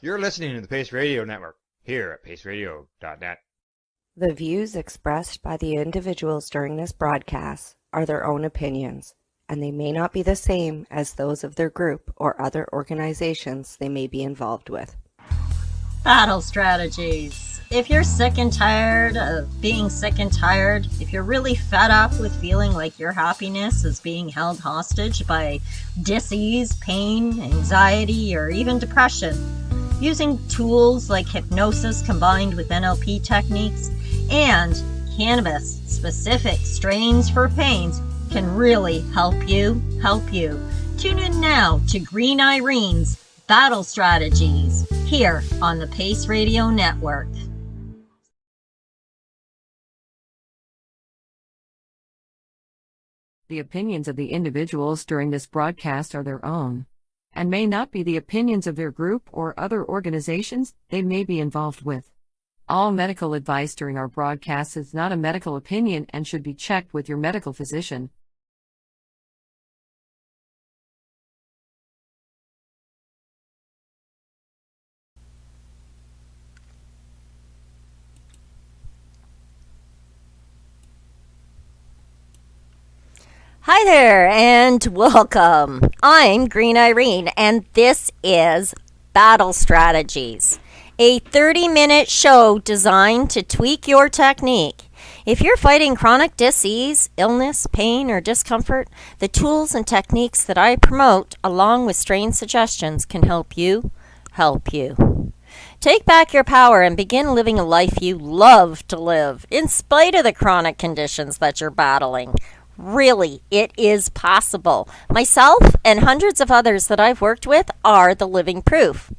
You're listening to the Pace Radio Network here at paceradio.net. The views expressed by the individuals during this broadcast are their own opinions, and they may not be the same as those of their group or other organizations they may be involved with. Battle strategies. If you're sick and tired of being sick and tired, if you're really fed up with feeling like your happiness is being held hostage by disease, pain, anxiety, or even depression, using tools like hypnosis combined with NLP techniques and cannabis-specific strains for pains can really help you. Tune in now to Green Irene's Battle Strategies here on the Pace Radio Network. The opinions of the individuals during this broadcast are their own, and may not be the opinions of their group or other organizations they may be involved with. All medical advice during our broadcast is not a medical opinion and should be checked with your medical physician. Hi there and welcome. I'm Green Irene and this is Battle Strategies, a 30-minute show designed to tweak your technique. If you're fighting chronic disease, illness, pain, or discomfort, the tools and techniques that I promote along with strain suggestions can help you. Take back your power and begin living a life you love to live in spite of the chronic conditions that you're battling. Really, it is possible. Myself and hundreds of others that I've worked with are the living proof.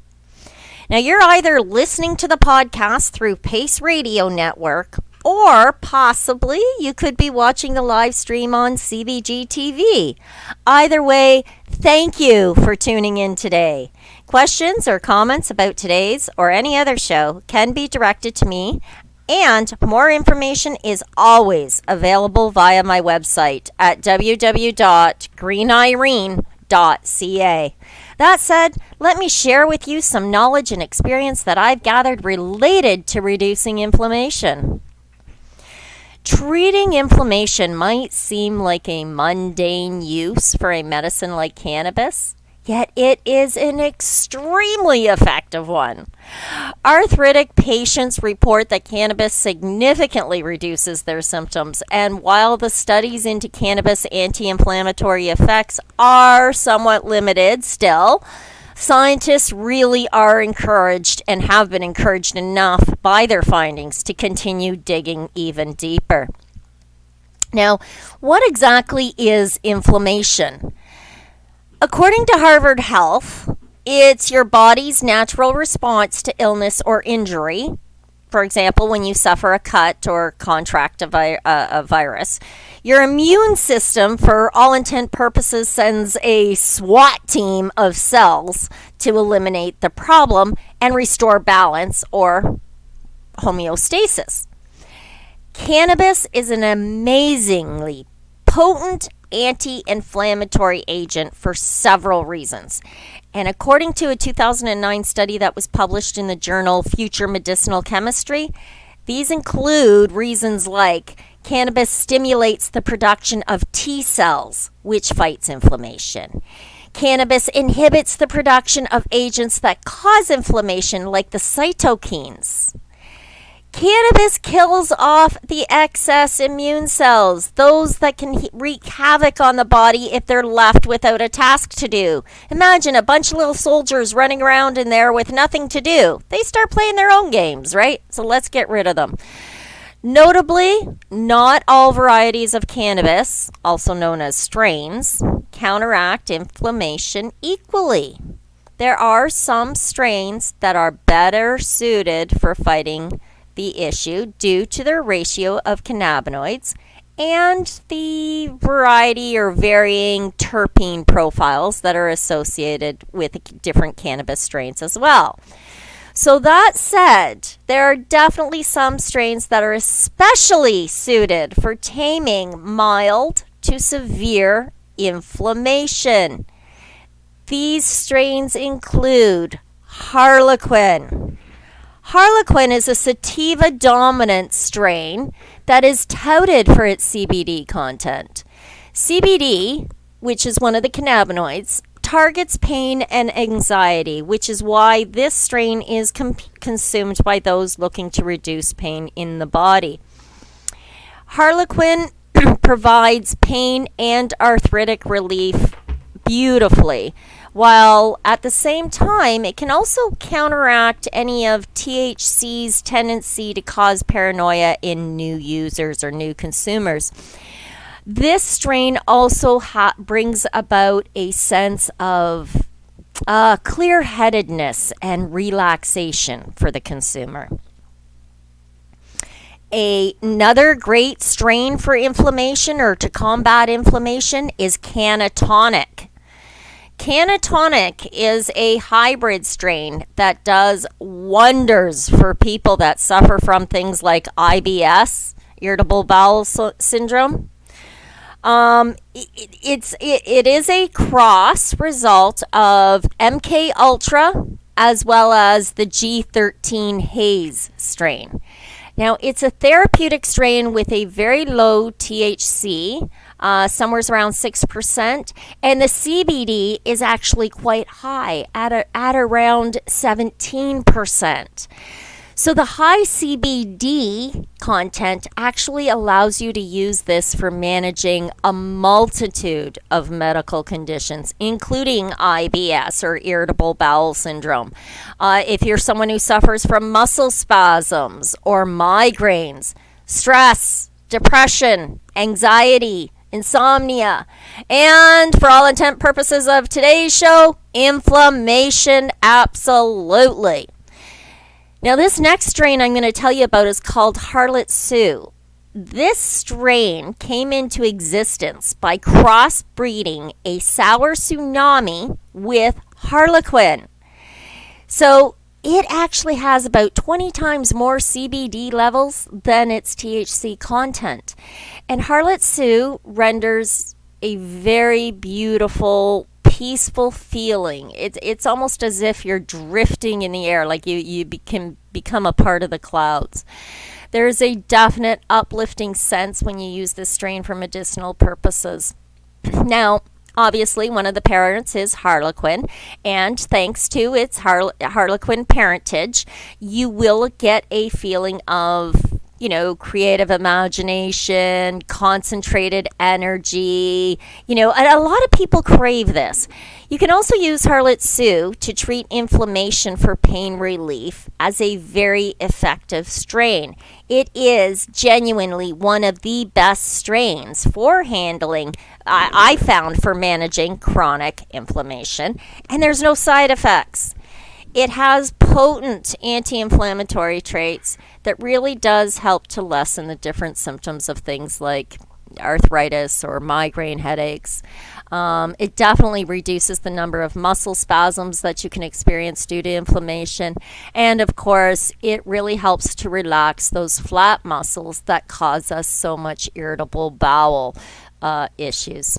Now, you're either listening to the podcast through Pace Radio Network, or possibly you could be watching the live stream on CBG TV. Either way, thank you for tuning in today. Questions or comments about today's or any other show can be directed to me, and more information is always available via my website at www.greenirene.ca. That said, let me share with you some knowledge and experience that I've gathered related to reducing inflammation. Treating inflammation might seem like a mundane use for a medicine like cannabis, yet it is an extremely effective one. Arthritic patients report that cannabis significantly reduces their symptoms, and while the studies into cannabis anti-inflammatory effects are somewhat limited still, scientists really are encouraged and have been encouraged enough by their findings to continue digging even deeper. Now, what exactly is inflammation? According to Harvard Health, it's your body's natural response to illness or injury. For example, when you suffer a cut or contract a virus, your immune system, for all intent purposes, sends a SWAT team of cells to eliminate the problem and restore balance or homeostasis. Cannabis is an amazingly potent anti-inflammatory agent for several reasons. And according to a 2009 study that was published in the journal Future Medicinal Chemistry, these include reasons like cannabis stimulates the production of T cells, which fights inflammation. Cannabis inhibits the production of agents that cause inflammation, like the cytokines. Cannabis kills off the excess immune cells, those that can wreak havoc on the body if they're left without a task to do. Imagine a bunch of little soldiers running around in there with nothing to do. They start playing their own games, right? So let's get rid of them. Notably, not all varieties of cannabis, also known as strains, counteract inflammation equally. There are some strains that are better suited for fighting the issue due to their ratio of cannabinoids and the variety or varying terpene profiles that are associated with different cannabis strains as well. So that said, there are definitely some strains that are especially suited for taming mild to severe inflammation. These strains include Harlequin. Harlequin is a sativa dominant strain that is touted for its CBD content. CBD, which is one of the cannabinoids, targets pain and anxiety, which is why this strain is consumed by those looking to reduce pain in the body. Harlequin provides pain and arthritic relief beautifully, while at the same time it can also counteract any of THC's tendency to cause paranoia in new users or new consumers. This strain also brings about a sense of clear-headedness and relaxation for the consumer. Another great strain for inflammation or to combat inflammation is Cannatonic. Cannatonic is a hybrid strain that does wonders for people that suffer from things like IBS, irritable bowel syndrome. It is a cross result of MK Ultra as well as the G13 Haze strain. Now, it's a therapeutic strain with a very low THC, somewhere around 6%, and the CBD is actually quite high at around 17%. So the high CBD content actually allows you to use this for managing a multitude of medical conditions, including IBS or irritable bowel syndrome. If you're someone who suffers from muscle spasms or migraines, stress, depression, anxiety, insomnia, and for all intent purposes of today's show, inflammation, absolutely. Now, this next strain I'm going to tell you about is called Harlot Sue. This strain came into existence by crossbreeding a sour tsunami with Harlequin. So it actually has about 20 times more CBD levels than its THC content. And Harlot Sue renders a very beautiful, peaceful feeling. It's almost as if you're drifting in the air, like you can become a part of the clouds. There's a definite uplifting sense when you use this strain for medicinal purposes. Now, obviously, one of the parents is Harlequin, and thanks to its Harlequin parentage, you will get a feeling of creative imagination, concentrated energy, and a lot of people crave this. You can also use Harlot Sue to treat inflammation for pain relief as a very effective strain. It is genuinely one of the best strains for handling, I found, for managing chronic inflammation, and there's no side effects. It has potent anti-inflammatory traits that really does help to lessen the different symptoms of things like arthritis or migraine headaches. It definitely reduces the number of muscle spasms that you can experience due to inflammation. And of course, it really helps to relax those flat muscles that cause us so much irritable bowel issues.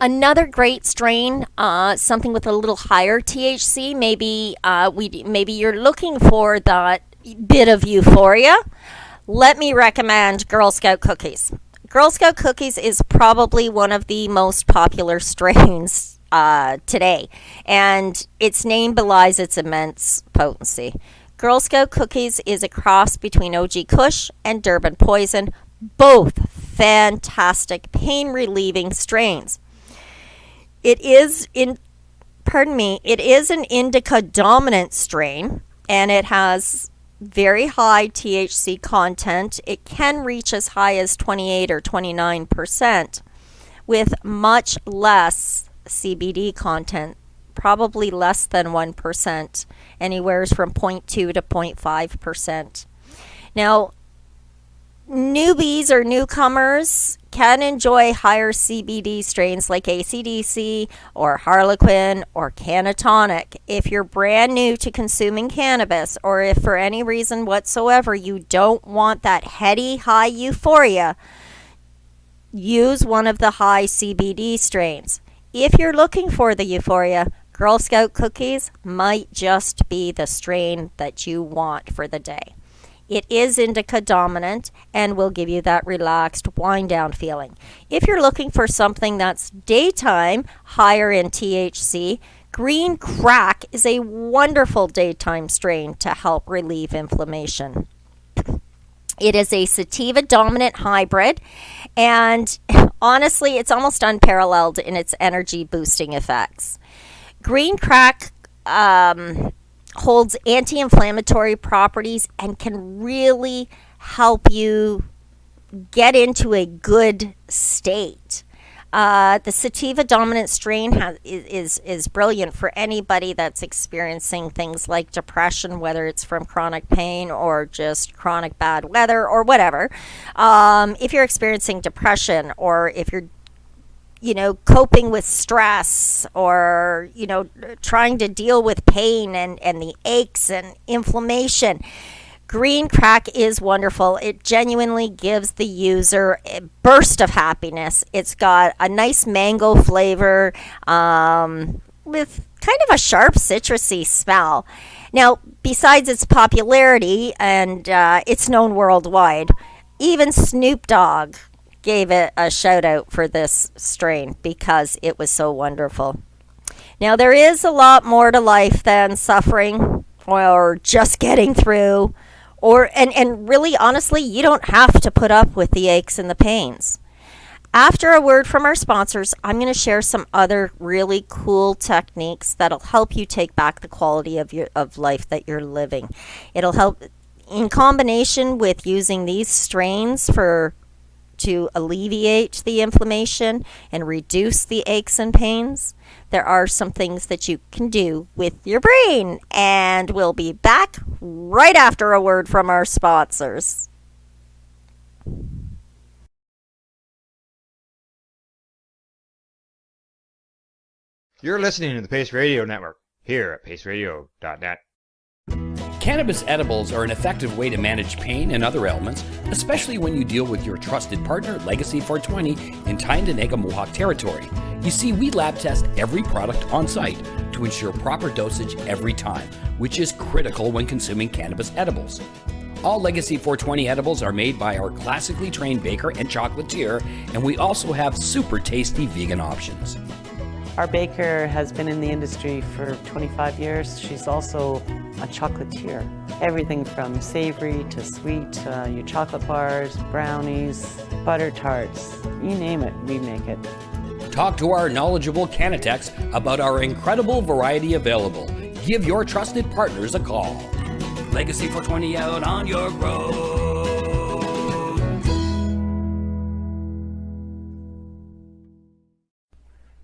Another great strain, something with a little higher THC, maybe you're looking for that bit of euphoria. Let me recommend Girl Scout cookies. Girl Scout cookies is probably one of the most popular strains today, and its name belies its immense potency. Girl Scout cookies is a cross between OG Kush and Durban Poison, both fantastic pain-relieving strains. It is an indica dominant strain, and it has very high THC content. It can reach as high as 28 or 29% with much less CBD content, probably less than 1%, anywhere from 0.2 to 0.5%. Now, newbies or newcomers can enjoy higher CBD strains like AC/DC or Harlequin or Cannatonic. If you're brand new to consuming cannabis, or if for any reason whatsoever you don't want that heady high euphoria, use one of the high CBD strains. If you're looking for the euphoria, Girl Scout cookies might just be the strain that you want for the day. It is indica dominant and will give you that relaxed wind down feeling. If you're looking for something that's daytime, higher in THC, Green Crack is a wonderful daytime strain to help relieve inflammation. It is a sativa dominant hybrid, and honestly, it's almost unparalleled in its energy boosting effects. Green Crack holds anti-inflammatory properties and can really help you get into a good state. The sativa dominant strain is brilliant for anybody that's experiencing things like depression, whether it's from chronic pain or just chronic bad weather or whatever. If you're experiencing depression, or if you're coping with stress, or, trying to deal with pain and the aches and inflammation, Green Crack is wonderful. It genuinely gives the user a burst of happiness. It's got a nice mango flavor with kind of a sharp citrusy smell. Now, besides its popularity, and it's known worldwide, even Snoop Dogg gave it a shout out for this strain because it was so wonderful. Now, there is a lot more to life than suffering or just getting through, and really, honestly, you don't have to put up with the aches and the pains. After a word from our sponsors, I'm going to share some other really cool techniques that'll help you take back the quality of life that you're living. It'll help in combination with using these strains to alleviate the inflammation and reduce the aches and pains. There are some things that you can do with your brain, and we'll be back right after a word from our sponsors. You're listening to the Pace Radio Network here at paceradio.net. Cannabis edibles are an effective way to manage pain and other ailments, especially when you deal with your trusted partner, Legacy 420, in Tyendinaga Mohawk territory. You see, we lab test every product on site to ensure proper dosage every time, which is critical when consuming cannabis edibles. All Legacy 420 edibles are made by our classically trained baker and chocolatier, and we also have super tasty vegan options. Our baker has been in the industry for 25 years. She's also a chocolatier. Everything from savory to sweet, your chocolate bars, brownies, butter tarts, you name it, we make it. Talk to our knowledgeable Cannatex about our incredible variety available. Give your trusted partners a call. Legacy 420 out on your road.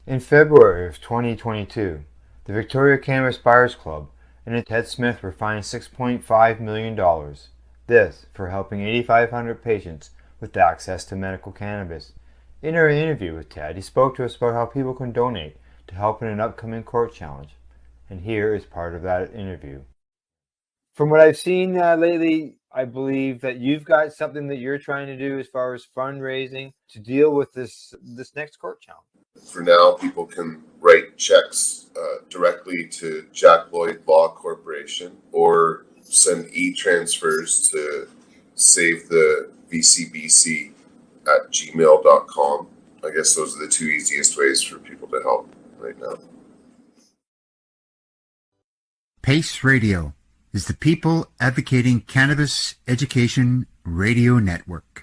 In February of 2022, the Victoria Cannabis Buyers Club and Ted Smith were fined $6.5 million. This for helping 8,500 patients with access to medical cannabis. In our interview with Ted, he spoke to us about how people can donate to help in an upcoming court challenge. And here is part of that interview. From what I've seen lately, I believe that you've got something that you're trying to do as far as fundraising to deal with this next court challenge. For now, people can write checks directly to Jack Lloyd Law Corporation or send e-transfers to save the VCBC at gmail.com. I guess those are the two easiest ways for people to help right now. PACE Radio is the People Advocating Cannabis Education Radio Network.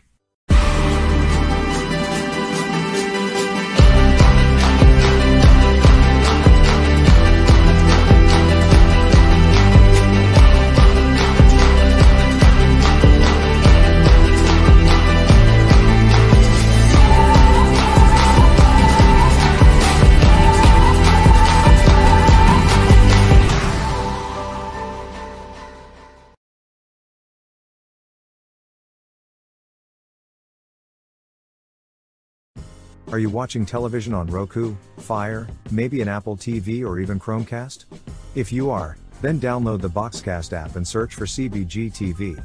Are you watching television on Roku, Fire, maybe an Apple TV or even Chromecast? If you are, then download the Boxcast app and search for CBG TV.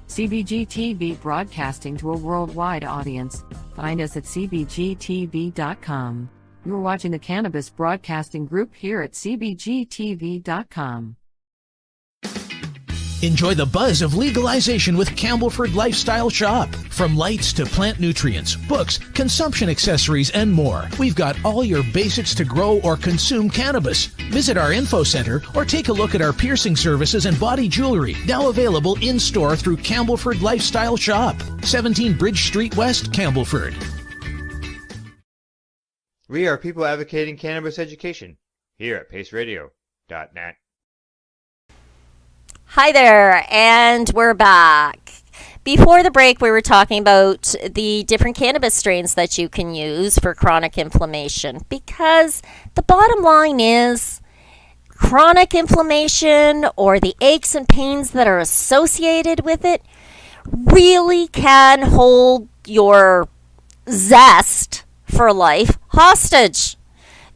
CBG TV broadcasting to a worldwide audience. Find us at cbgtv.com. You're watching the Cannabis Broadcasting Group here at cbgtv.com. Enjoy the buzz of legalization with Campbellford Lifestyle Shop. From lights to plant nutrients, books, consumption accessories, and more, we've got all your basics to grow or consume cannabis. Visit our info center or take a look at our piercing services and body jewelry, now available in-store through Campbellford Lifestyle Shop, 17 Bridge Street West, Campbellford. We are people advocating cannabis education here at paceradio.net. Hi there, and we're back. Before the break, we were talking about the different cannabis strains that you can use for chronic inflammation, because the bottom line is chronic inflammation, or the aches and pains that are associated with it, really can hold your zest for life hostage.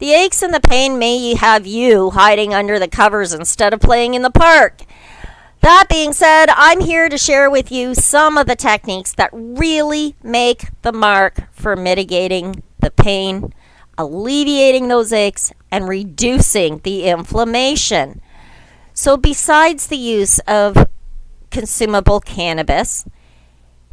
The aches and the pain may have you hiding under the covers instead of playing in the park. That being said, I'm here to share with you some of the techniques that really make the mark for mitigating the pain, alleviating those aches, and reducing the inflammation. So besides the use of consumable cannabis,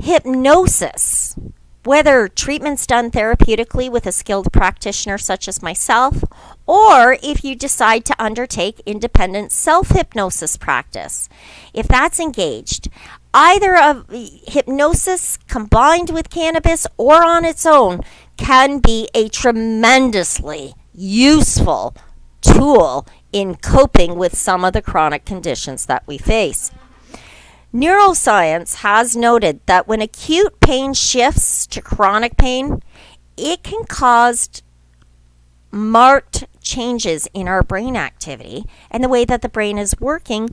hypnosis, whether treatment's done therapeutically with a skilled practitioner such as myself, or if you decide to undertake independent self-hypnosis practice, if that's engaged, either of hypnosis combined with cannabis or on its own can be a tremendously useful tool in coping with some of the chronic conditions that we face. Neuroscience has noted that when acute pain shifts to chronic pain, it can cause marked changes in our brain activity and the way that the brain is working,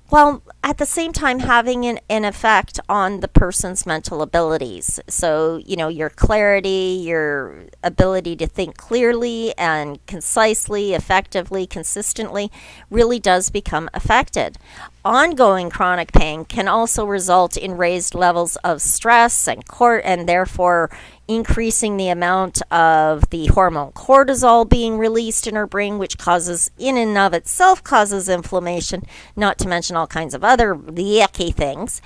while at the same time having an effect on the person's mental abilities. So, your clarity, your ability to think clearly and concisely, effectively, consistently really does become affected. Ongoing chronic pain can also result in raised levels of stress and therefore increasing the amount of the hormone cortisol being released in our brain, which in and of itself causes inflammation, not to mention all kinds of other yucky things.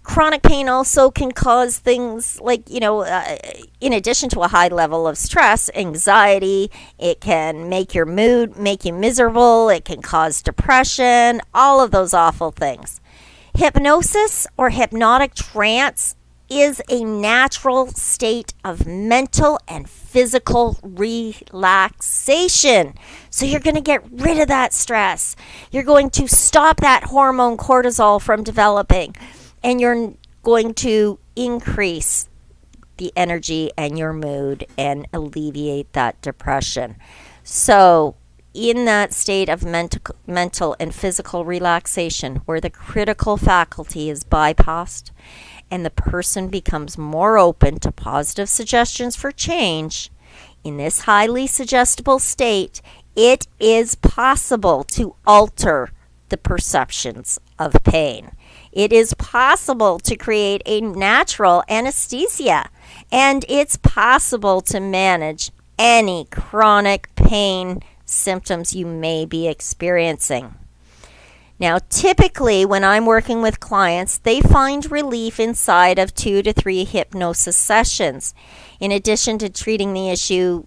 Chronic pain also can cause things like, in addition to a high level of stress, anxiety. It can make you miserable. It can cause depression, all of those awful things. Hypnosis or hypnotic trance is a natural state of mental and physical relaxation. So you're going to get rid of that stress. You're going to stop that hormone cortisol from developing, and you're going to increase the energy and your mood and alleviate that depression. So in that state of mental and physical relaxation, where the critical faculty is bypassed and the person becomes more open to positive suggestions for change, in this highly suggestible state, it is possible to alter the perceptions of pain. It is possible to create a natural anesthesia, and it's possible to manage any chronic pain symptoms you may be experiencing. Now, typically, when I'm working with clients, they find relief inside of 2 to 3 hypnosis sessions. In addition to treating the issue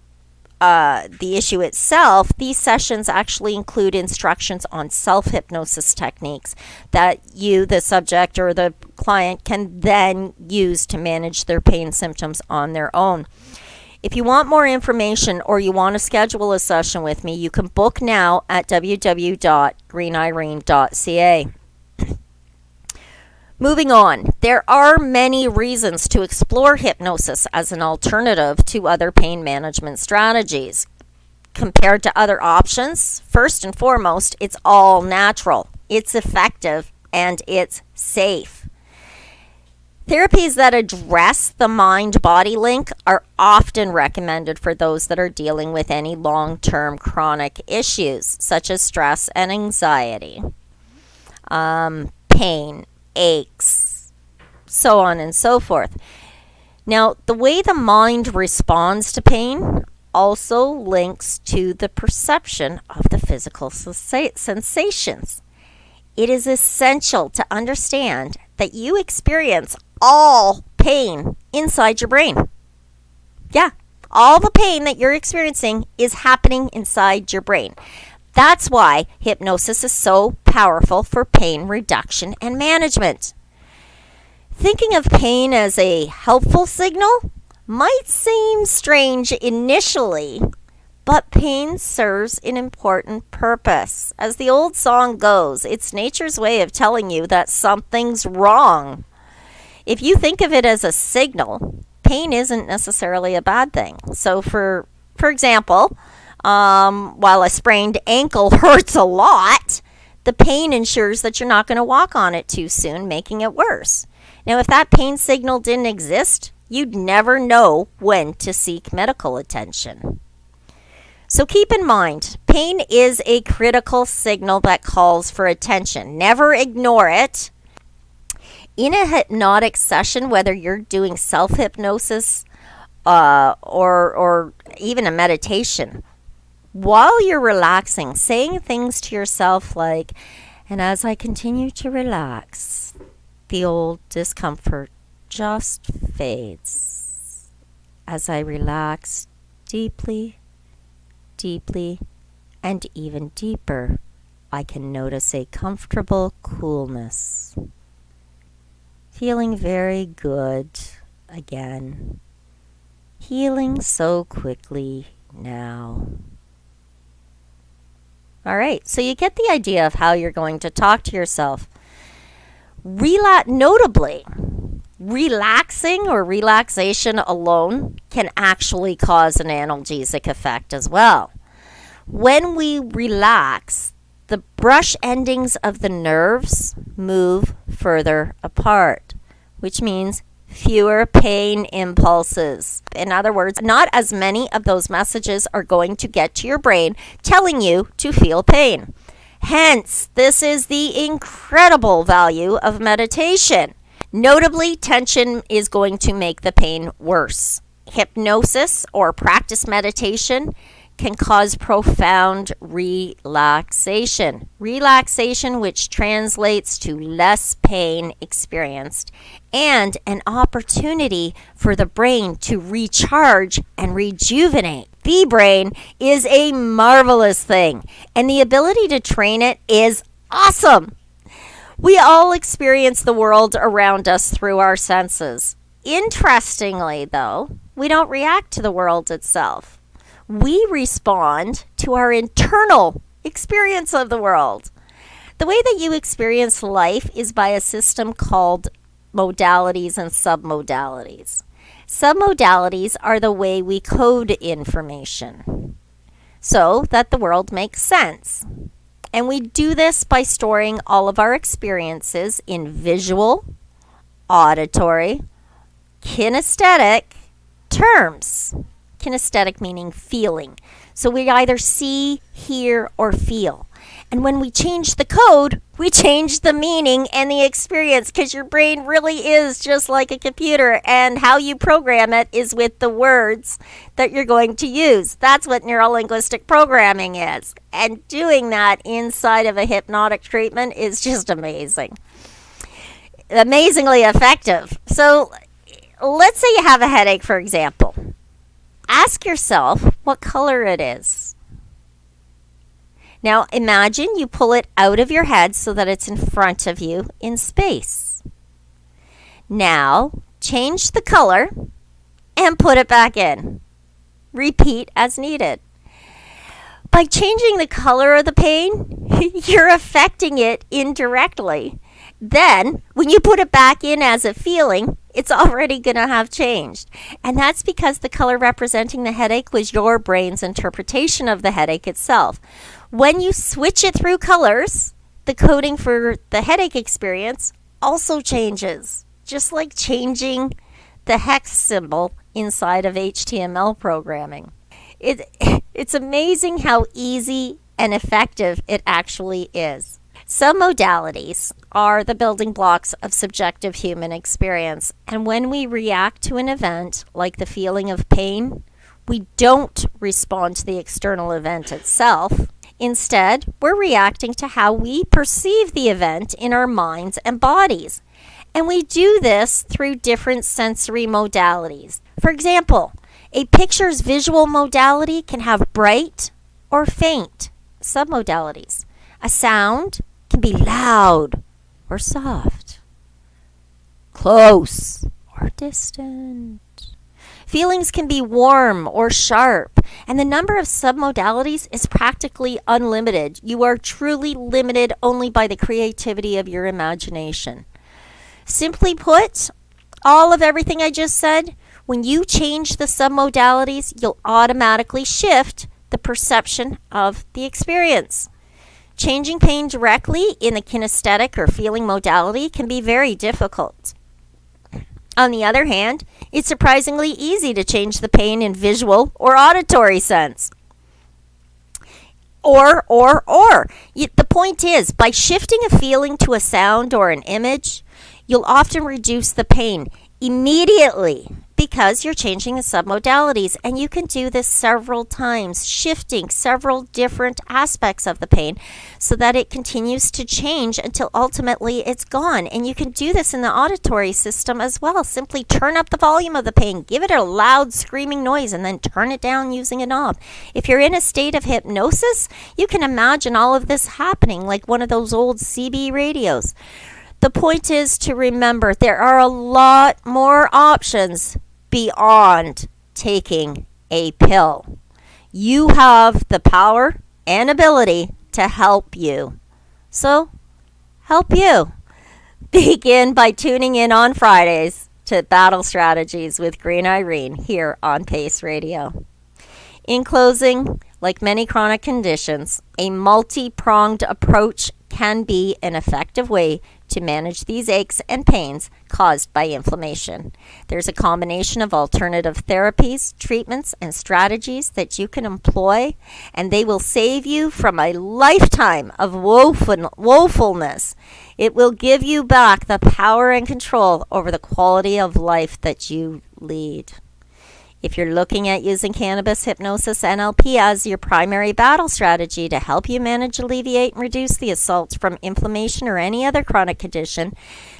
itself, these sessions actually include instructions on self-hypnosis techniques that you, the subject or the client, can then use to manage their pain symptoms on their own. If you want more information or you want to schedule a session with me, you can book now at www.greenirene.ca. Moving on, there are many reasons to explore hypnosis as an alternative to other pain management strategies. Compared to other options, first and foremost, it's all natural, it's effective, and it's safe. Therapies that address the mind-body link are often recommended for those that are dealing with any long-term chronic issues, such as stress and anxiety, pain, aches, so on and so forth. Now, the way the mind responds to pain also links to the perception of the physical sensations. It is essential to understand that you experience all pain inside your brain. Yeah, all the pain that you're experiencing is happening inside your brain. That's why hypnosis is so powerful for pain reduction and management. Thinking of pain as a helpful signal might seem strange initially, but pain serves an important purpose. As the old song goes, it's nature's way of telling you that something's wrong. If you think of it as a signal, pain isn't necessarily a bad thing. So for example, while a sprained ankle hurts a lot, the pain ensures that you're not going to walk on it too soon, making it worse. Now, if that pain signal didn't exist, you'd never know when to seek medical attention. So keep in mind, pain is a critical signal that calls for attention. Never ignore it. In a hypnotic session, whether you're doing self-hypnosis or even a meditation, while you're relaxing, saying things to yourself like, and as I continue to relax, the old discomfort just fades. As I relax deeply, deeply, and even deeper, I can notice a comfortable coolness. Feeling very good again. Healing so quickly now. All right, so you get the idea of how you're going to talk to yourself. Notably, relaxing or relaxation alone can actually cause an analgesic effect as well. When we relax, the brush endings of the nerves move further apart, which means fewer pain impulses. In other words, not as many of those messages are going to get to your brain telling you to feel pain. Hence, this is the incredible value of meditation. Notably, tension is going to make the pain worse. Hypnosis or practice meditation can cause profound relaxation. Relaxation, which translates to less pain experienced and an opportunity for the brain to recharge and rejuvenate. The brain is a marvelous thing, and the ability to train it is awesome. We all experience the world around us through our senses. Interestingly, though, we don't react to the world itself. We respond to our internal experience of the world. The way that you experience life is by a system called modalities and submodalities. Submodalities are the way we code information so that the world makes sense. And we do this by storing all of our experiences in visual, auditory, kinesthetic terms. Kinesthetic meaning feeling. So we either see, hear, or feel. And when we change the code, we change the meaning and the experience, because your brain really is just like a computer, and how you program it is with the words that you're going to use. That's what neurolinguistic programming is. And doing that inside of a hypnotic treatment is just amazing. Amazingly effective. So let's say you have a headache, for example. Ask yourself what color it is. Now imagine you pull it out of your head so that it's in front of you in space. Now change the color and put it back in. Repeat as needed. By changing the color of the pain, you're affecting it indirectly. Then, when you put it back in as a feeling, it's already going to have changed. And that's because the color representing the headache was your brain's interpretation of the headache itself. When you switch it through colors, the coding for the headache experience also changes. Just like changing the hex symbol inside of HTML programming. It's amazing how easy and effective it actually is. Some modalities are the building blocks of subjective human experience, and when we react to an event like the feeling of pain, We don't respond to the external event itself. Instead, we're reacting to how we perceive the event in our minds and bodies. And we do this through different sensory modalities. For example, a picture's visual modality can have bright or faint submodalities. A sound can be loud or soft, close or distant. Feelings can be warm or sharp, and the number of submodalities is practically unlimited. You are truly limited only by the creativity of your imagination. Simply put, all of everything I just said, when you change the submodalities, you'll automatically shift the perception of the experience. Changing pain directly in the kinesthetic or feeling modality can be very difficult. On the other hand, it's surprisingly easy to change the pain in visual or auditory sense. The point is, by shifting a feeling to a sound or an image, you'll often reduce the pain immediately because you're changing the submodalities, and you can do this several times, shifting several different aspects of the pain so that it continues to change until ultimately it's gone. And you can do this in the auditory system as well. Simply turn up the volume of the pain, give it a loud screaming noise, and then turn it down using a knob. If you're in a state of hypnosis, you can imagine all of this happening like one of those old CB radios. The point is to remember there are a lot more options beyond taking a pill. You have the power and ability to help you. So, help you. Begin by tuning in on Fridays to Battle Strategies with Green Irene here on Pace Radio. In closing, like many chronic conditions, a multi-pronged approach can be an effective way to manage these aches and pains caused by inflammation. There's a combination of alternative therapies, treatments, and strategies that you can employ, and they will save you from a lifetime of woefulness. It will give you back the power and control over the quality of life that you lead. If you're looking at using cannabis, hypnosis, NLP as your primary battle strategy to help you manage, alleviate, and reduce the assaults from inflammation or any other chronic condition,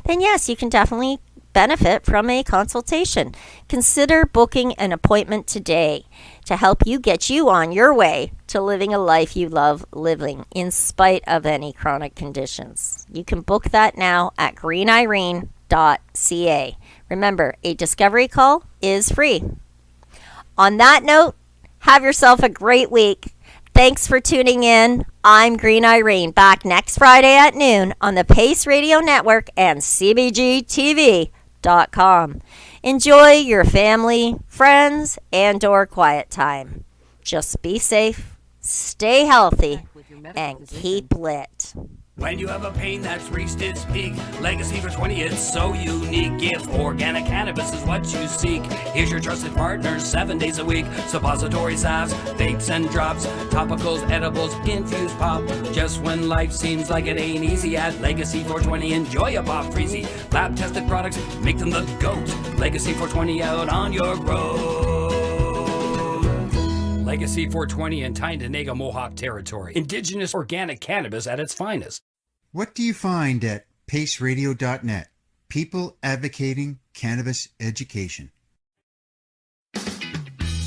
then yes, you can definitely benefit from a consultation. Consider booking an appointment today to help you get you on your way to living a life you love living in spite of any chronic conditions. You can book that now at greenirene.ca. Remember, a discovery call is free. On that note, have yourself a great week. Thanks for tuning in. I'm Green Irene, back next Friday at noon on the Pace Radio Network and CBGTV.com. Enjoy your family, friends, and/or quiet time. Just be safe, stay healthy, and keep lit. When you have a pain that's reached its peak, Legacy for 20, it's so unique. If organic cannabis is what you seek, here's your trusted partners 7 days a week. Suppository salves, vapes and drops, topicals, edibles, infused pop. Just when life seems like it ain't easy, at Legacy 420, enjoy a pop freezy. Lab tested products, make them the GOAT. Legacy 420 out on your road. Legacy 420 in Tyndonega Mohawk territory. Indigenous organic cannabis at its finest. What do you find at paceradio.net? People advocating cannabis education.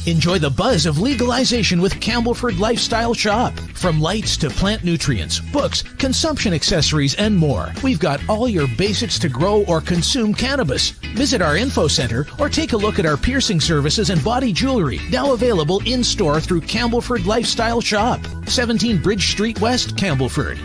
Enjoy the buzz of legalization with Campbellford Lifestyle Shop. From lights to plant nutrients, books, consumption accessories, and more, we've got all your basics to grow or consume cannabis. Visit our info center or take a look at our piercing services and body jewelry, now available in-store through Campbellford Lifestyle Shop, 17 Bridge Street West, Campbellford.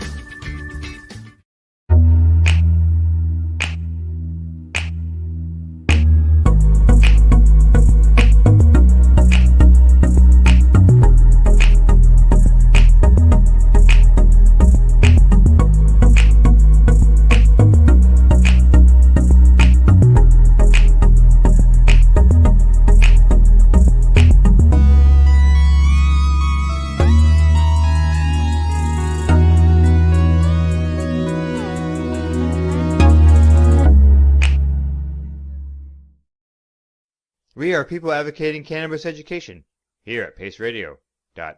We are people advocating cannabis education. here at paceradio.net.